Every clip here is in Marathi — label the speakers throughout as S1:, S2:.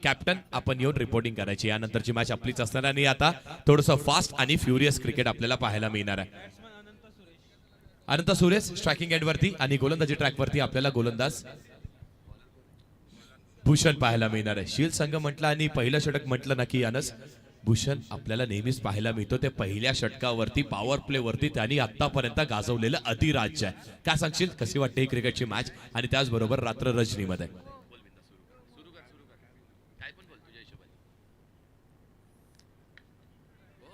S1: कॅप्टन आपण येऊन रिपोर्टिंग करायची. यानंतरची मॅच आपलीच असणार आणि आता थोडंसं फास्ट आणि फ्युरियस क्रिकेट आपल्याला पाहायला मिळणार आहे. अनंत सुरेश स्ट्रायकिंग एंड वरती आणि गोलंदाजी ट्रॅक वरती आपल्याला गोलंदाज भूषण पाहायला मिळणार आहे. शील संघ म्हटलं आणि पहिलं षटक म्हटलं ना की अनस भूषण आपल्याला नेहमीच पाहायला मिळतो ते पहिल्या षटकावरती पॉवर प्ले वरती त्यांनी आतापर्यंत गाजवलेलं अधिराज्य आहे. काय सांगशील कशी वाटते ही क्रिकेटची मॅच आणि त्याचबरोबर रात्र रजनीमध्ये?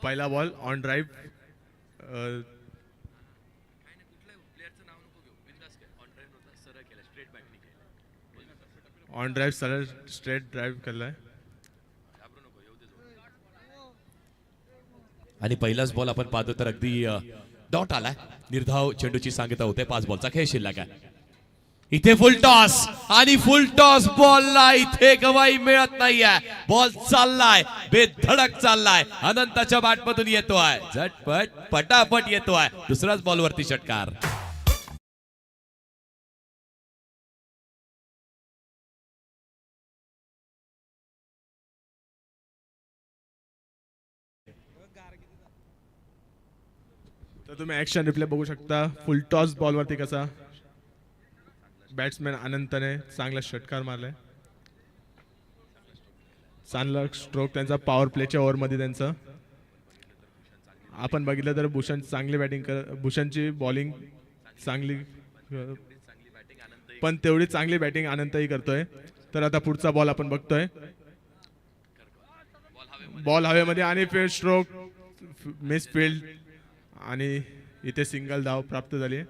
S2: पहिला बॉल ऑन ड्राइव्ह सरळ स्ट्रेट ड्राइव्ह केलाय
S1: आणि पहिलाच बॉल आपण पाहतो तर अगदी डॉट आलाय. निर्धाव चेंडूची सांगता होते 5 बॉलचा खेळ शिल्लक आहे. इथे फुल टॉस आणि फुल टॉस बॉलला इथे गवाई मिळत नाहीये. बॉल चाललाय बेधडक चाललाय अनंताच्या बॅटमधून येतोय झटपट पटापट येतोय. दुसराच बॉलवरती षटकार.
S2: तर तुम्ही ऍक्शन रिप्ले बघू शकता. फुल टॉस बॉलवरती कसा बॅट्समॅन अनंतने चांगला षटकार मारलाय. चांगला स्ट्रोक त्यांचा पॉवर प्लेच्या ओव्हरमध्ये त्यांचा आपण बघितलं तर भूषणची बॉलिंग चांगली पण तेवढी चांगली बॅटिंग अनंतही करतोय. तर आता पुढचा बॉल आपण बघतोय. बॉल हवेमध्ये आणि फील्ड स्ट्रोक मिस फील्ड आणि इथे सिंगल धाव प्राप्त झाली.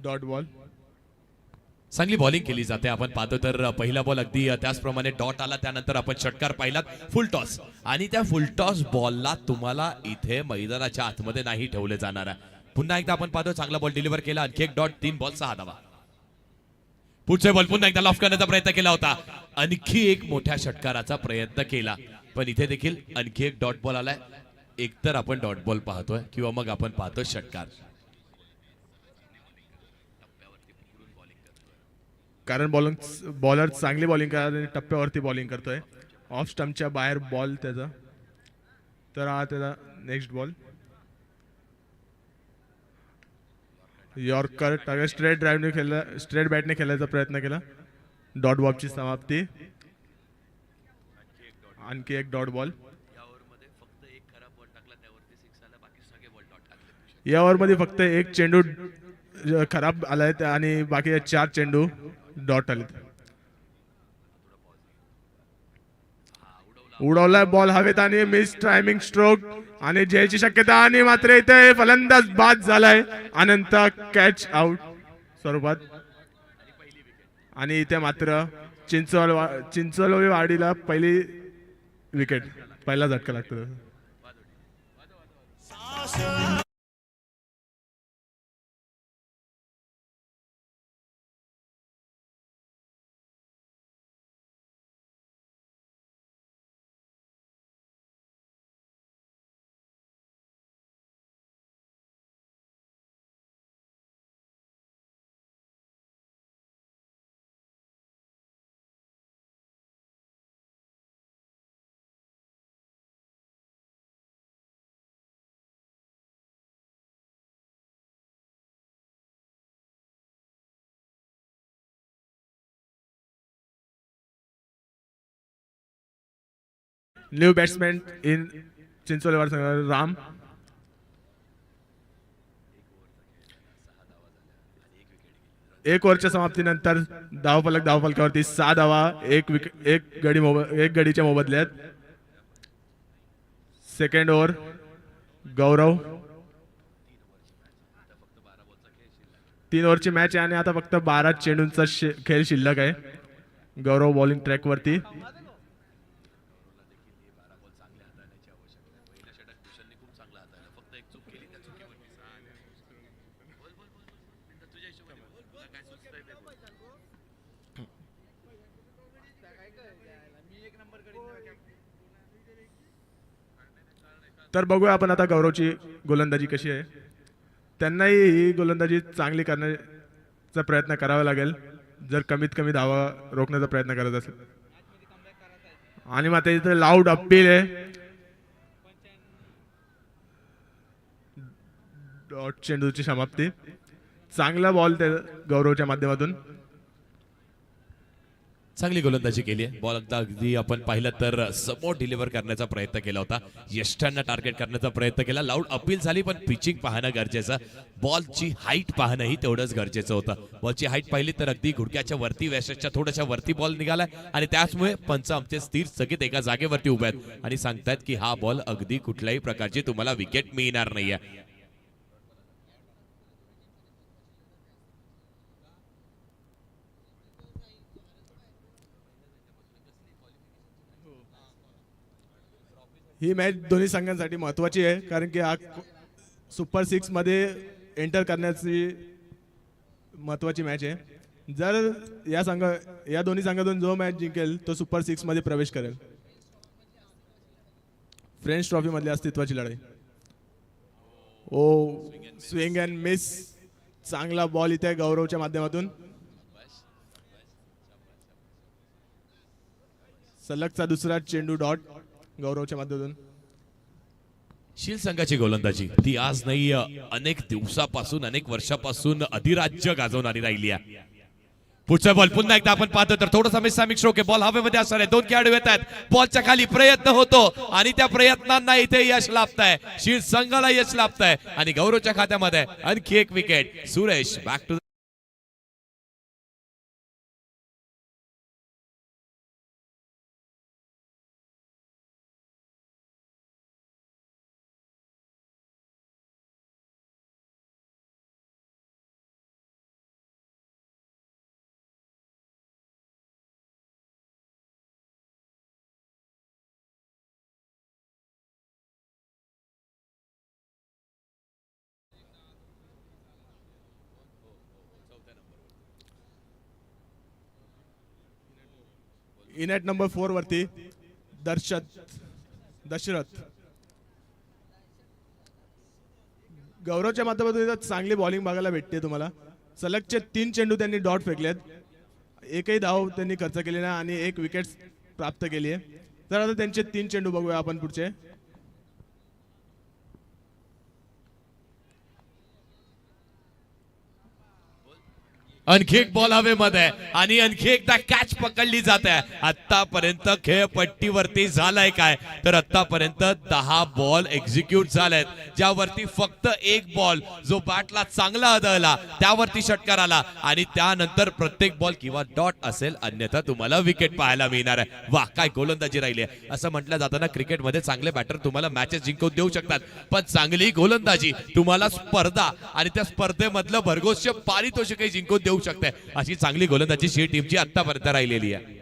S2: Dot ball.
S1: चांगली बॉलिंग केली जाते. आपण पाहतो तर पहिला बॉल अगदी त्याचप्रमाणे डॉट आला. त्यानंतर आपण षटकार पाहिलात फुल टॉस आणि त्या फुल टॉस बॉलला तुम्हाला इथे मैदानाच्या आतमध्ये नाही ठेवले जाणार आहे. पुन्हा एकदा आपण पाहतो चांगला बॉल डिलिव्हर केला. आणखी एक डॉट 3 बॉल 6 धावा. पुढचे बॉल पुन्हा एकदा लॉफ्ट करण्याचा प्रयत्न केला होता. आणखी एक मोठ्या षटकाराचा प्रयत्न केला पण इथे देखील आणखी एक डॉट बॉल आलाय. एकतर आपण डॉट बॉल पाहतोय किंवा मग आपण पाहतो षटकार.
S2: कारण बॉलर चांगली बॉलिंग करत टप्प्यावरती बॉलिंग करतोय. ऑफ स्टंपच्या बाहेर बॉल त्याचा. तर हा त्याचा नेक्स्ट बॉल यॉर्कर स्ट्रेट ड्राईव्हने खेळला. स्ट्रेट बॅटने खेळायचा प्रयत्न केला. डॉट बॉलची समाप्ती. आणखी एक डॉट बॉल. या ओव्हरमध्ये फक्त एक चेंडू खराब आलाय आणि बाकी 4 चेंडू डॉट आले. उडवलाय बॉल हवेत आणि मिस टायमिंग स्ट्रोक आणि जयची शक्यता आणि मात्र इथे फलंदाज बाद झालाय. अनंत कॅच आउट स्वरूपात आणि इथे मात्र चिंचोलवाडीला पहिली विकेट पहिला झटका लागतो. न्यू बॅट्समॅन इन चिंचोलीवाड संघ राम. एक ओव्हरच्या समाप्तीनंतर धावफलकावरती 6 धावा. एक गडीच्या मोबदल्यात. सेकंड ओव्हर गौरव. 3 ओव्हरची मॅच आहे आणि आता फक्त 12 चेंडूंचा खेळ शिल्लक आहे. गौरव बॉलिंग ट्रॅक वरती. तर बघूया आपण आता गौरवची गोलंदाजी कशी आहे. त्यांनाही ही गोलंदाजी चांगली चा प्रयत्न करावा लागेल जर कमीत कमी धावा रोखण्याचा प्रयत्न करत असेल. आणि मग आता इथे लाऊड अपील आहे. डॉट चेंडूची समाप्ती. चांगला बॉल त्या गौरवच्या माध्यमातून.
S1: चांगली गोलंदाजी केली आहे. बॉल अगदी आपण पाहिलं तर समोर डिलिव्हर करण्याचा प्रयत्न केला होता. यष्टांना टार्गेट करण्याचा प्रयत्न केला. लाऊड अपील झाली पण पिचिंग पाहणं गरजेचं. बॉलची हाईट पाहणंही तेवढंच गरजेचं होतं. बॉलची हाईट पाहिली तर अगदी घुडक्याच्या वरती व्यासाच्या थोड्याशा वरती बॉल निघालाय आणि त्याचमुळे पंच आमचे स्थिर स्थगित एका जागेवरती उभे आहेत आणि सांगतायत की हा बॉल अगदी कुठल्याही प्रकारची तुम्हाला विकेट मिळणार नाहीये.
S2: ही मॅच दोन्ही संघांसाठी महत्वाची आहे कारण की हा सुपर सिक्स मध्ये एंटर करण्याची महत्वाची मॅच आहे. जर या दोन्ही संघातून जो मॅच जिंकेल तो सुपर सिक्स मध्ये प्रवेश करेल. फ्रेंच ट्रॉफी मधली अस्तित्वाची लढाई. ओ स्विंग अँड मिस. चांगला बॉल इथे गौरवच्या माध्यमातून. सलगचा दुसरा चेंडू डॉट गौरवच्या माध्यमातून.
S1: शील संघाची गोलंदाजी ती आज नाही अनेक दिवसापासून अनेक वर्षापासून अधिराज्य गाजवणारी राहिली आहे. पुढचा बॉल पुन्हा एकदा आपण पाहतो तर थोडासा मिसॅमिक स्ट्रोक आहे. बॉल हवेमध्ये असणार आहे. दोन खेळाडू येत आहेत. बॉलच्या खाली प्रयत्न होतो आणि त्या प्रयत्नांना इथे यश लाभत आहे. शील संघाला यश लाभत आहे आणि गौरवच्या खात्यामध्ये आणखी एक विकेट. सुरेश बॅक टू
S2: इनेट नंबर 4 वरती दशरथ. गौरवच्या माध्यमातून इथं चांगली बॉलिंग बघायला भेटते तुम्हाला. सलगचे 3 चेंडू त्यांनी डॉट फेकलेत. एकही धाव त्यांनी खर्च केली नाही आणि एक विकेट प्राप्त केली आहे. तर आता त्यांचे 3 चेंडू बघूया आपण पुढचे.
S1: आणखी एक बॉल हवेमध्ये आणि आणखी एकदा कॅच पकडली जात आहे. आतापर्यंत खेळपट्टीवरती झालाय काय तर आतापर्यंत 10 बॉल एक्झिक्यूट झालेत ज्यावरती फक्त एक बॉल जो बॅटला चांगला आदळला त्यावरती षटकार आला आणि त्यानंतर प्रत्येक बॉल किंवा डॉट असेल अन्यथा तुम्हाला विकेट पाहायला मिळणार आहे. वा काय गोलंदाजी राहिली आहे. असं म्हटलं जातं ना क्रिकेटमध्ये चांगले बॅटर तुम्हाला मॅचेस जिंकवून देऊ शकतात पण चांगली गोलंदाजी तुम्हाला स्पर्धा आणि त्या स्पर्धेमधलं भरघोस पारितोषिकही जिंकून देऊ शकते. अशी चांगली गोलंदाजी शी टीमची आतापर्यंत राहिलेली आहे.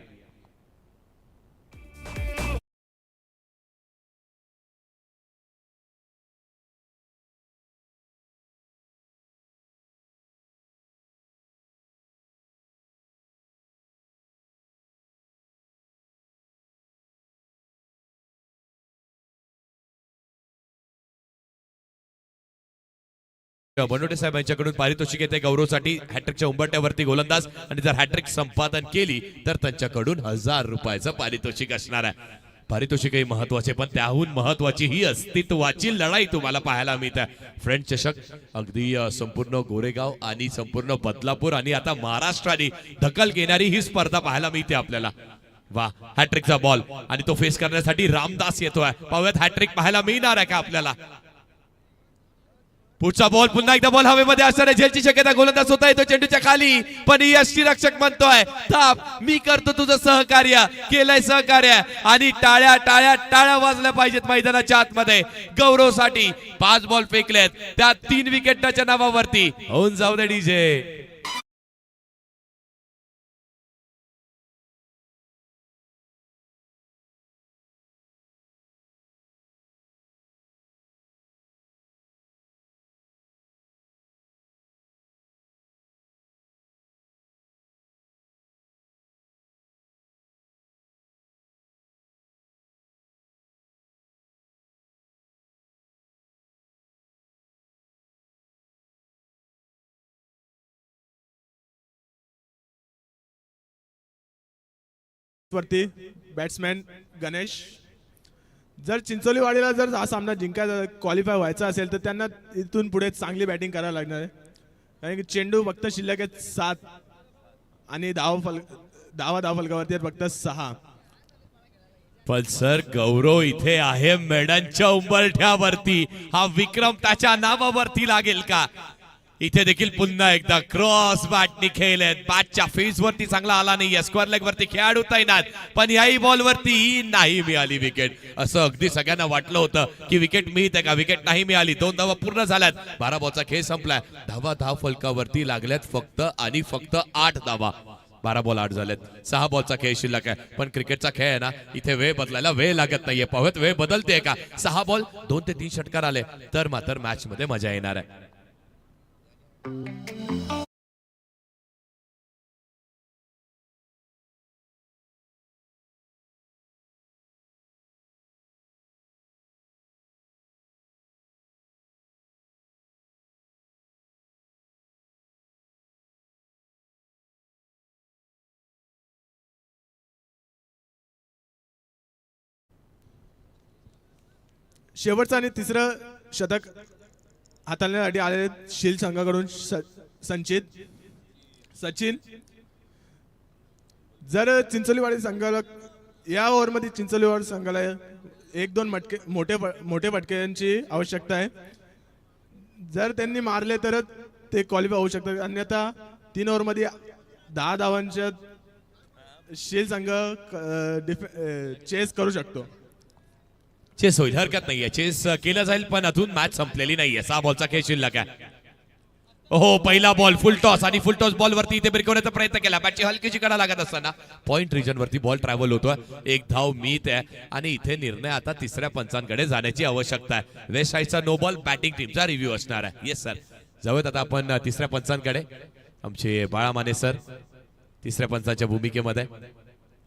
S1: बनोटे साहेब यांच्याकडून पारितोषिक येते गौरवसाठी हॅट्रिकच्या उंबरट्यावरती गोलंदाज आणि जर हॅट्रिक संपादन केली तर त्यांच्याकडून 1000 रुपयाचं पारितोषिक असणार आहे. पारितोषिकही महत्वाचे पण त्याहून महत्वाची ही अस्तित्वाची लढाई तुम्हाला पाहायला मिळते. फ्रेंच चषक अगदी संपूर्ण गोरेगाव आणि संपूर्ण बदलापूर आणि आता महाराष्ट्राने दखल घेणारी ही स्पर्धा पाहायला मिळते आपल्याला. वा हॅट्रिकचा बॉल आणि तो फेस करण्यासाठी रामदास येतोय. पाहूयात हॅट्रिक पाहायला मिळणार आहे का आपल्याला. पुढचा बॉल पुन्हा एकदा बॉल हवेमध्ये असणार आहे. झेलची शक्यता गोलंदाज होता येतो चेंडूच्या खाली पण यष्टीरक्षक म्हणतोय थांब मी करतो तुझं सहकार्य. केलंय सहकार्य आणि टाळ्या टाळ्या टाळ्या वाजल्या पाहिजेत मैदानाच्या आतमध्ये. गौरवसाठी 5 बॉल फेकलेत त्या 3 विकेटच्या नावावरती. होऊन जाऊ दे डीजे.
S2: वरती बॅट्समॅन गणेश. जर चिंचोलीवाडीला जर हा सामना जिंकायचा क्वालिफाय व्हायचा असेल तर त्यांना इथून पुढे चांगली बॅटिंग करायला लागणार आहे. कारण की चेंडू फक्त शिल्लक आहेत 7 आणि धावफलकावरती आहेत फक्त 6.
S1: पण सर गौरव इथे आहे मेडांच्या उंबरठ्यावरती. हा विक्रम त्याच्या नावावरती लागेल का? इथे देखील पुन्हा एकदा क्रॉस बॅटनी खेळलेत. बॅटच्या फेस वरती चांगला आला नाहीये. स्क्वेअर लेग वरती खेळाडू तैनात, पण याही बॉल वरती नाही मिळाली विकेट. असं अगदी सगळ्यांना वाटलं होतं की विकेट मिळते का, विकेट नाही मिळाली. 2 धावा पूर्ण झाल्यात. 12 बॉलचा खेळ संपलाय. धाव फलकावरती लागल्यात फक्त आणि फक्त 8 धावा. 12 बॉल 8 झालेत. 6 बॉलचा खेळ शिल्लक आहे. पण क्रिकेटचा खेळ आहे ना, इथे वेळ बदलायला वेळ लागत नाहीये. पाहत वेळ बदलते का? 6 बॉल 2 ते 3 षटकार आले तर मात्र मॅच मध्ये मजा येणार आहे.
S2: शेवटचं आणि तिसरं शतक हाताळण्यासाठी आलेले शील संघाकडून सचिन. जर चिंचोलीवाडी संघाला या ओव्हरमध्ये चिंचोलीवाडी संघाला 1-2 मोठे फटक्यांची आवश्यकता आहे. जर त्यांनी मारले तरच ते क्वालिफाय होऊ शकतात. अन्यथा 3 ओव्हरमध्ये 10 धावांच्या शील संघ चेस करू शकतो.
S1: चेस होईल, हरकत नाहीये. चेस केलं जाईल, पण अजून मॅच संपलेली नाहीये. 6 बॉलचा खेळ शिल्लक आहे. हो, पहिला बॉल फुल टॉस आणि फुल टॉस बॉल वरती इथे बिरकवण्याचा प्रयत्न केला. बॅटची हलकीची कडा लागत असताना पॉइंट रिजन वरती बॉल ट्रॅव्हल होतोय. 1 धाव मिळत आहे आणि इथे निर्णय आता तिसऱ्या पंचांकडे जाण्याची आवश्यकता आहे. वेस्ट साईडचा नो बॉल बॅटिंग टीमचा रिव्ह्यू असणार आहे. येस सर, जाऊयात आता आपण तिसऱ्या पंचांकडे. आमचे बाळा माने सर तिसऱ्या पंचांच्या भूमिकेमध्ये.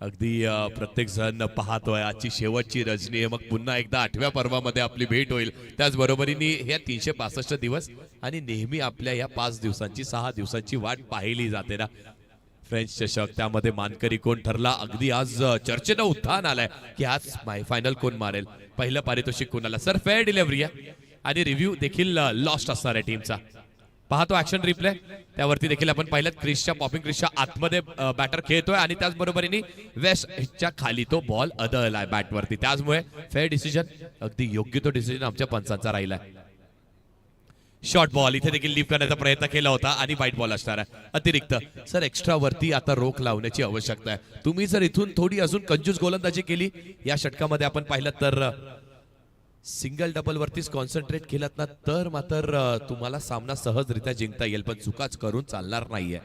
S1: अगदी प्रत्येक जण पाहतोय आजची शेवटची रजनी आहे. मग पुन्हा एकदा 8व्या पर्वामध्ये आपली भेट होईल. त्याचबरोबरीने हे 365 दिवस आणि नेहमी आपल्या या 5 दिवसांची 6 दिवसांची वाट पाहिली जाते ना. फ्रेंच चषक, त्यामध्ये मानकरी कोण ठरला. अगदी आज चर्चेनं उत्थान आलंय की आज फायनल कोण मारेल, पहिलं पारितोषिक कोणाला. सर फेअर डिलिव्हरी आहे आणि रिव्ह्यू देखील लॉस्ट असणार आहे टीमचा. पाहतो ऍक्शन रिप्ले, त्यावरती देखील आपण पाहिलं क्रिसच्या पॉपिंग क्रिसच्या आतमध्ये बॅटर खेळतोय आणि त्याचबरोबरीने वेस्टच्या खाली तो बॉल अदळलाय बॅटवरती. त्याचमुळे फेअर डिसिजन, अगदी योग्य तो डिसिजन आमच्या पंचांचा राहिलाय. शॉर्ट बॉल इथे देखील लीप करण्याचा प्रयत्न केला होता आणि व्हाईट बॉल असणार आहे. अतिरिक्त सर एक्स्ट्रा वरती आता रोख लावण्याची आवश्यकता आहे. तुम्ही जर इथून थोडी अजून कंजूस गोलंदाजी केली या षटकामध्ये आपण पाहिलं तर सिंगल डबल वरतीच कॉन्सन्ट्रेट केलात ना तर मात्र तुम्हाला सामना सहजरित्या जिंकता येईल. पण चुकाच करून चालणार नाहीये.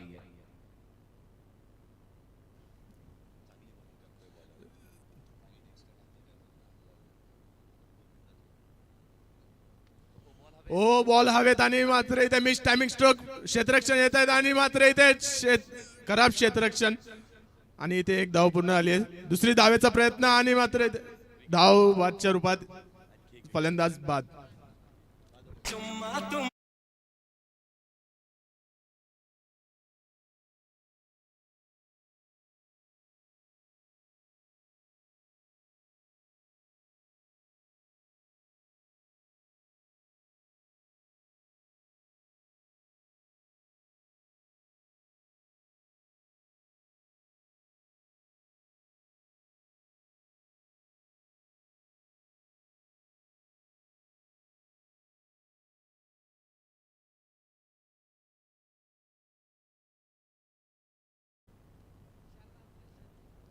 S2: ओ बॉल हवेत आणि मात्र इथे मिस टायमिंग स्ट्रोक. क्षेत्ररक्षण येत आहेत आणि मात्र इथे खराब क्षेत्ररक्षण आणि इथे 1 धाव पूर्ण आली आहे. दुसरी धावेचा प्रयत्न आणि मात्र धाव बादच्या रूपात फलंदाज बाद.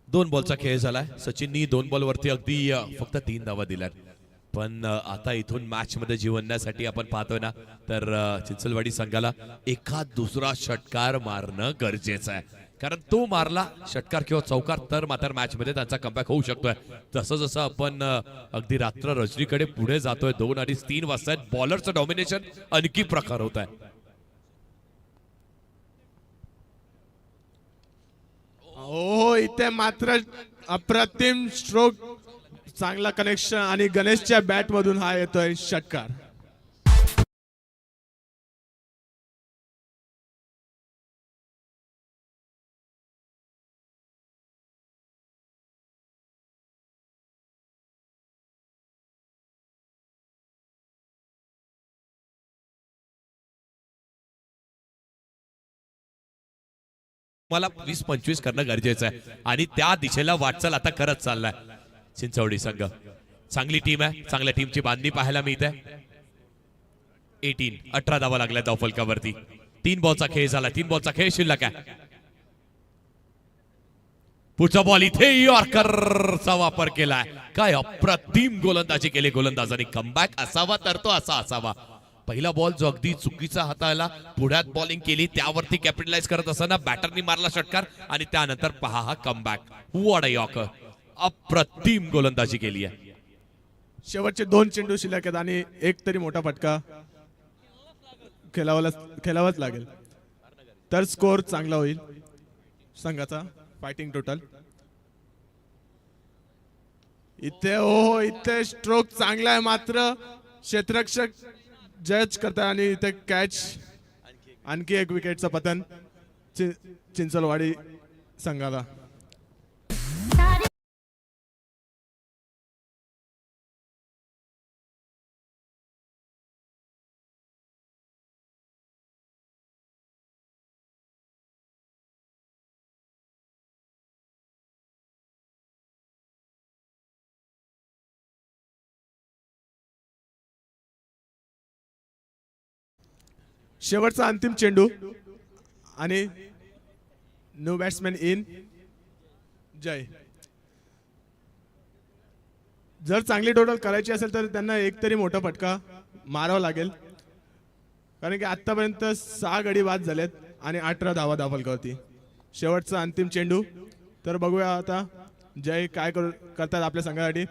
S1: दोन बॉलचा खेळ झालाय. सचिननी 2 बॉल वरती अगदी फक्त 3 धावा दिल्यात. पण आता इथून मॅच मध्ये जीवनण्यासाठी आपण पाहतोय ना तर चिंचलवाडी संघाला एखाद दुसरा षटकार मारणं गरजेचं आहे. कारण तो मारला षटकार किंवा चौकार तर मात्र मॅच मध्ये त्यांचा कमबॅक होऊ शकतोय. जसं जसं आपण अगदी रात्र रजनीकडे पुढे जातोय 2 आणि 3 वाजता बॉलरचं डॉमिनेशन आणखी प्रकार होत आहे.
S2: हो, इथे मात्र अप्रतिम स्ट्रोक, चांगला कनेक्शन आणि गणेशच्या बॅट मधून हा येतोय षटकार.
S1: तुम्हाला 20-25 करणं गरजेचं आहे आणि त्या दिशेला वाटचाल आता करत चाललाय चिंचवडी संघ. चांगली टीम आहे, चांगल्या टीमची बांधणी पाहायला मिळते. 18 धावा लागल्या धावफलकावरती. 3 बॉलचा खेळ झाला, 3 बॉलचा खेळ शिल्लक आहे. पुढचा बॉल इथे यॉर्करचा वापर केलाय. काय अप्रतिम गोलंदाजी केली गोलंदाजांनी. कमबॅक असावा तर तो असा असावा. पहिला बॉल जो अगदी चुकीचा हाताळला, पुढ्यात बॉलिंग केली, त्यावरती कॅपिटलाइज करत असताना बॅटरनी मारला षटकार आणि त्यानंतर पहा हा कमबॅक. What a yorker. अप्रतिम गोलंदाजी केली आहे.
S2: शेवटचे 2 चेंडू शिल्लक आहेत आणि एक तरी मोठा फटका खेळावाच लागेल तर स्कोर चांगला होईल संघाचा. फायटिंग टोटल इथे इथे स्ट्रोक चांगला आहे, मात्र क्षेत्ररक्षक जज करतात आणि इथे कॅच. आणखी एक विकेटचं पतन चिंचलवाडी संघाला. शेवटचा अंतिम चेंडू आणि न्यू बॅट्समॅन इन जय. जर चांगली टोटल करायची असेल तर त्यांना एक तरी मोठा फटका मारावा लागेल, कारण की आतापर्यंत 6 गडी बाद झालेत आणि 18 धावा धावफलकावरती. शेवटचा अंतिम चेंडू. तर बघूया आता जय काय करतात आपल्या संघासाठी.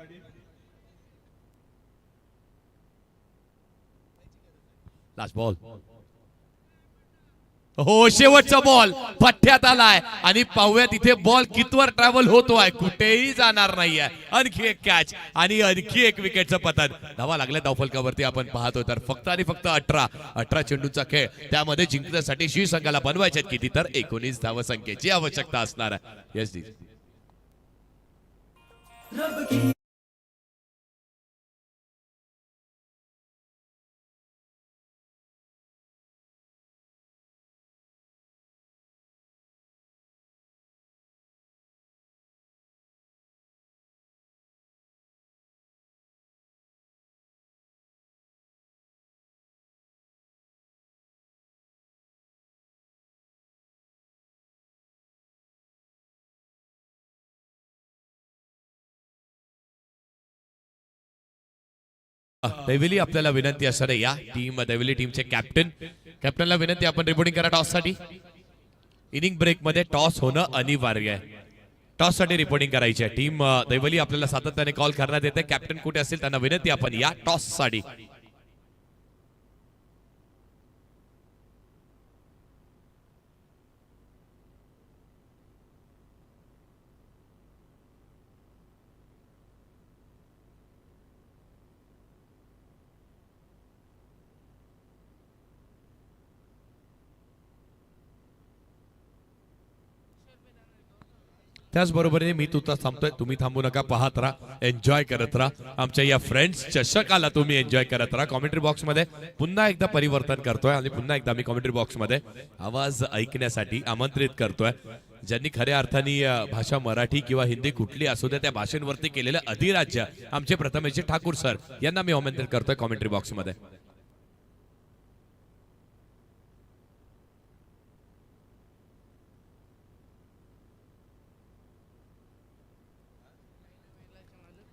S1: Last ball. हो, शेवटचा बॉल पठ्ठ्यात आलाय आणि पाहूया तिथे बॉल कितवर ट्रॅव्हल होतो आहे, कुठेही जाणार नाहीये. आणखी एक कॅच आणि आणखी एक विकेटचं पतन. धावा लागल्या धावफलकावरती आपण पाहतोय. तर फक्त आणि फक्त 18 चेंडूचा खेळ, त्यामध्ये जिंकण्यासाठी श्री संघाला बनवायच्यात किती, तर 19 धावसंख्येची आवश्यकता असणार आहे. Yes D. दैवली आपल्याला विनंती असणार आहे, या दैवली टीमचे कॅप्टनला विनंती, आपण रिपोर्टिंग करा टॉस साठी. इनिंग ब्रेक मध्ये टॉस होणं अनिवार्य आहे. टॉस साठी रिपोर्टिंग करायची आहे. टीम दैवली आपल्याला सातत्याने कॉल करण्यात येते. कॅप्टन कुठे असतील त्यांना विनंती, आपण या टॉस साठी. त्याचबरोबरीने मी तुझा थांबतोय, तुम्ही थांबू नका, पाहत राहा, एन्जॉय करत राहा. आमच्या या फ्रेंड्स चषकाला तुम्ही एन्जॉय करत राहा. कॉमेंट्री बॉक्स मध्ये पुन्हा एकदा परिवर्तन करतोय आणि पुन्हा एकदा मी कॉमेंट्री बॉक्स मध्ये आवाज ऐकण्यासाठी आमंत्रित करतोय. ज्यांनी खऱ्या अर्थाने भाषा मराठी किंवा हिंदी कुठली असू द्या, त्या भाषेंवरती केलेलं अधिराज्य आमचे प्रथमेशजी ठाकूर सर यांना मी आमंत्रित करतोय कॉमेंट्री बॉक्स मध्ये.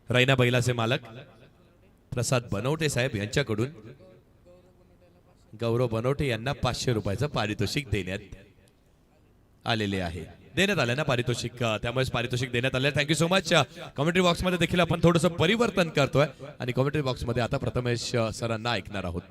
S1: रैना बैलाचे मालक प्रसाद बनवटे साहेब यांच्याकडून गौरव बनवटे यांना 500 रुपयाचं पारितोषिक देण्यात आलेले आहे. देण्यात आलं ना पारितोषिक, त्यामुळे पारितोषिक देण्यात आले. Thank you so much. Commentary box मध्ये देखील आपण थोडंसं परिवर्तन करतोय आणि कमेंट्री बॉक्स मध्ये आता प्रथमेश सरांना ऐकणार आहोत.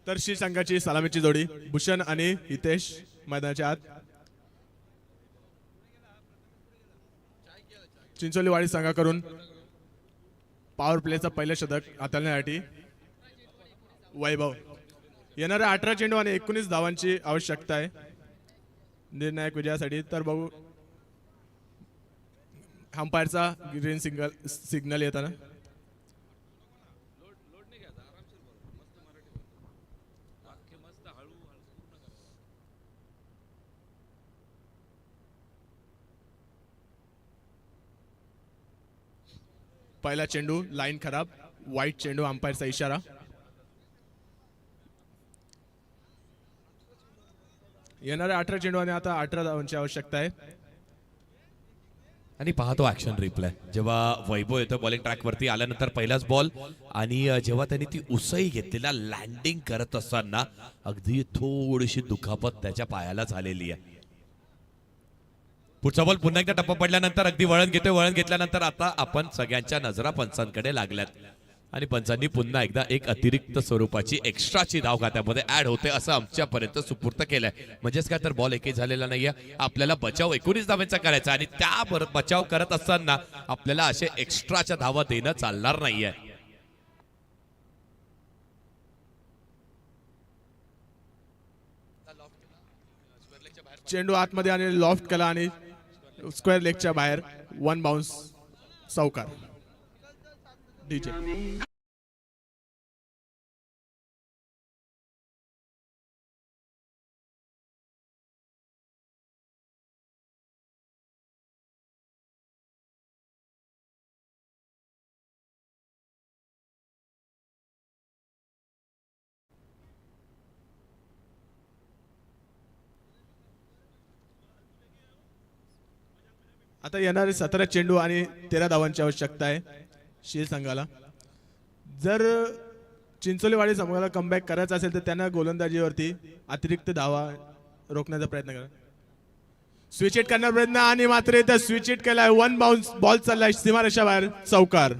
S2: तर श्री संघाची सलामीची जोडी भूषण आणि हितेश मैदानाच्या आत. चिंचोलीवाडी संघाकडून पॉवर प्लेचा पहिलं शतक हाताळण्यासाठी वैभव. येणाऱ्या 18 चेंडू आणि 19 धावांची आवश्यकता आहे निर्णायक विजयासाठी. तर बघू अंपायरचा ग्रीन सिग्नल येताना. पहिला चेंडू लाईन खराब, वाईट चेंडू, अंपायरचा इशारा. येणाऱ्या 18 चेंडू आणि आता 18 धावांची आवश्यकता आहे.
S1: आणि पाहतो ऍक्शन रिप्लाय जेव्हा वैभव येतो बॉलिंग ट्रॅक वरती आल्यानंतर पहिलाच बॉल आणि जेव्हा त्यांनी ती उसळी घेतलेला लँडिंग करत असताना अगदी थोडीशी दुखापत त्याच्या पायाला झालेली आहे. पुढचा बॉल पुन्हा एकदा टप्पा पडल्यानंतर अगदी वळण घेतोय. वळण घेतल्यानंतर आता आपण सगळ्यांच्या नजरा पंचांकडे लागल्यात आणि पंचांनी पुन्हा एकदा एक अतिरिक्त स्वरूपाची एक्स्ट्राची धाव खात्यामध्ये ऍड होते असं आमच्यापर्यंत सुपूर्त केलंय. म्हणजेच काय तर बॉल एकही झालेला नाहीये. आपल्याला बचाव 19 धावांचा करायचा आणि त्या बचाव करत असताना आपल्याला असे एक्स्ट्राच्या धावा देणं चालणार नाहीये.
S2: चेंडू आतमध्ये आणि लॉफ्ट केला आणि स्क्वेअर लेगच्या बाहेर 1 बाउन्स चौकार. डीजे आता येणारे 17 चेंडू आणि 13 धावांची आवश्यकता आहे शील संघाला. जर चिंचोलीवाडी संघाला कमबॅक करायचा असेल तर त्यांना गोलंदाजीवरती अतिरिक्त धावा रोखण्याचा प्रयत्न करा. स्विच हिट करण्याचा प्रयत्न आणि मात्र इथं स्विच हिट केलाय. 1 बाउन्स बॉल चाललाय सीमारेषा बाहेर चौकार.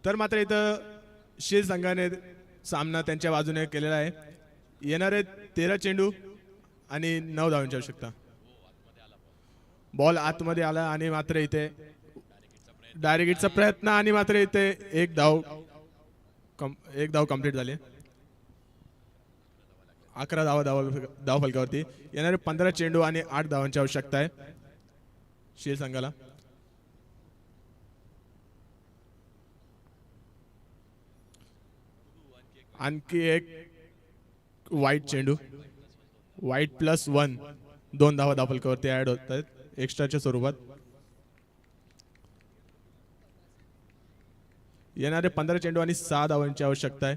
S2: तर मात्र इथं शील संघाने सामना त्यांच्या बाजूने केलेला आहे. येणारे 13 चेंडू आणि 9 धावांची आवश्यकता. बॉल आतमध्ये आला आणि मात्र इथे डायरेक्टचा प्रयत्न आणि मात्र इथे एक धाव कंप्लीट झाली. 11 धाव फलकावरती. येणारे 15 चेंडू आणि 8 धावांची आवश्यकता आहे शील संघाला. आणखी एक वाईट चेंडू, वाईट +1, 2 धावा धावफलकावरती ऍड होत आहेत एक्स्ट्राच्या स्वरूपात. येणारे 15 चेंडू आणि 6 धावांची आवश्यकता आहे.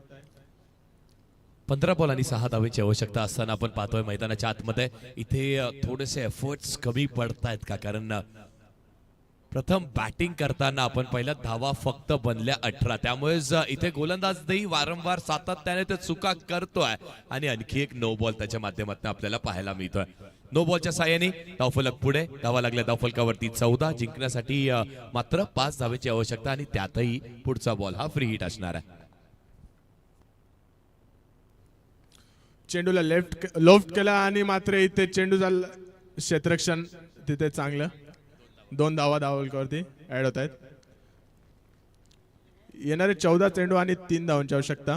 S1: 15 बॉल आणि 6 धावेची आवश्यकता असताना आपण पाहतोय मैदानाच्या आतमध्ये इथे थोडेसे एफर्ट्स कमी पडतायत का, कारण प्रथम बॅटिंग करताना आपण पहिल्या धावा फक्त बनल्या 18. त्यामुळेच इथे गोलंदाजही वारंवार सातत्याने ते चुका करतोय आणि आणखी एक नो बॉल त्याच्या माध्यमातून आपल्याला पाहायला मिळतोय. नो बॉलच्या साहाय्याने धावफलक पुढे. धावा लागल्या धावफलकावरती 14. जिंकण्यासाठी मात्र 5 धावेची आवश्यकता आणि त्यातही पुढचा बॉल हा फ्री हिट असणार आहे.
S2: चेंडूला लोफ्ट केला आणि मात्र इथे चेंडूचा क्षेत्ररक्षण तिथे चांगलं. 2 धावा धावफलकावरती ऍड होत आहेत. येणारे 14 चेंडू आणि 3 धावांची आवश्यकता.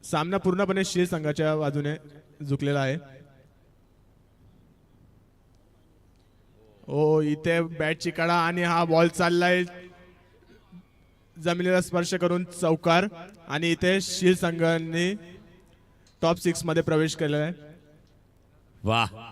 S2: सामना पूर्णपणे शील संघाच्या बाजूने झुकलेला आहे. ओ इथे बॅटची कडा आणि हा बॉल चाललाय जमिनीला स्पर्श करून चौकार. आणि इथे शील संघाने टॉप 6 मध्ये प्रवेश केलेला आहे.
S1: वाह,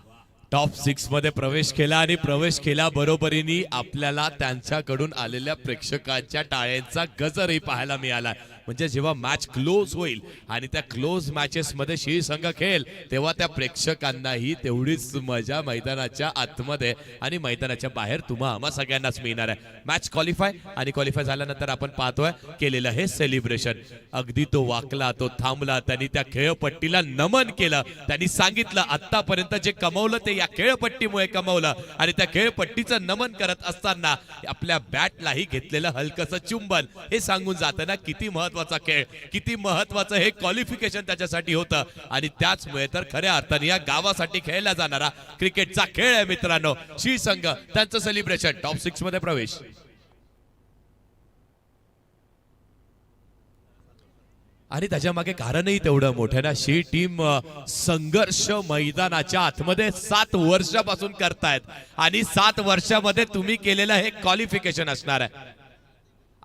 S1: टॉप 6 मध्ये प्रवेश केला आणि प्रवेश केल्या बरोबरीने आपल्याला त्यांच्याकडून आलेल्या प्रेक्षकांच्या टाळ्यांचा गजरही पाहायला मिळाला. म्हणजे जेव्हा मॅच क्लोज होईल आणि त्या क्लोज मॅचेस मध्ये शी संघ खेळेल तेव्हा त्या प्रेक्षकांनाही तेवढीच मजा मैदानाच्या आतमध्ये आणि मैदानाच्या बाहेर आम्हा सगळ्यांनाच मिळणार आहे. मॅच क्वालिफाय आणि क्वालिफाय झाल्यानंतर आपण पाहतोय केलेलं हे सेलिब्रेशन. अगदी तो वाकला, तो थांबला, त्यांनी त्या खेळपट्टीला नमन केलं. त्यांनी सांगितलं आतापर्यंत जे कमवलं ते या खेळपट्टीमुळे कमवलं आणि त्या खेळपट्टीचं नमन करत असताना आपल्या बॅटलाही घेतलेलं हलकसं चुंबन हे सांगून जातं ना किती महत्वाचा खेळ, किती महत्वाचं हे क्वालिफिकेशन त्याच्यासाठी होतं. आणि त्याचमुळे तर खऱ्या अर्थाने या गावासाठी खेळला जाणारा क्रिकेटचा खेळ आहे मित्रांनो. शी संघ त्यांचं सेलिब्रेशन टॉप 6 मध्ये प्रवेश. आणि त्याच्या मागे कारणही तेवढं मोठं ना. शी टीम संघर्ष मैदानाच्या आतमध्ये 7 वर्षापासून करतायत आणि 7 वर्षामध्ये तुम्ही केलेलं हे क्वालिफिकेशन असणार आहे.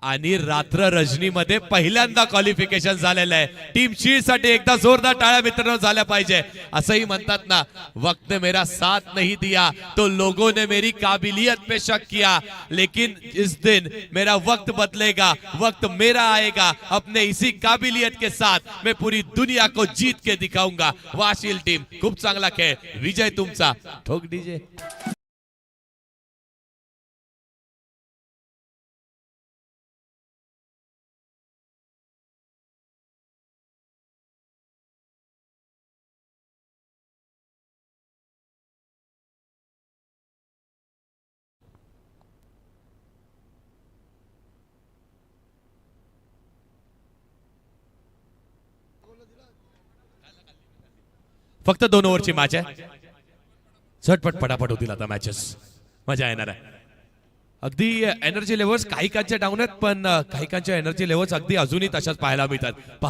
S1: आणि रात्र रजनीमध्ये पहिल्यांदा क्वालिफिकेशन झालेलं आहे. टीम शी साठी एकदा जोरदार टाळ्या मित्रांनो झाल्या पाहिजे. असंही म्हणतात ना, वक्त मेरा साथ नहीं दिया तो लोगों ने मेरी काबिलियत पे शक किया, लेकिन इस दिन मेरा वक्त बदलेगा, वक्त मेरा आएगा. अपने इसी काबिलियत के साथ मैं पूरी दुनिया को जीत के दिखाऊंगा. वाशील टीम खूप चांगला खेळ. विजय तुमचा. ठोक डीजे. फक्त 2 ओव्हरची मॅच आहे. झटपट पटापट होतील आता मॅचेस. मजा येणार आहे. अगदी एनर्जी लेव्हल्स काही कांच्या डाऊन आहेत पण काही कांच्या एनर्जी लेव्हल्स अगदी अजूनही तशाच पाहायला मिळतात. पहा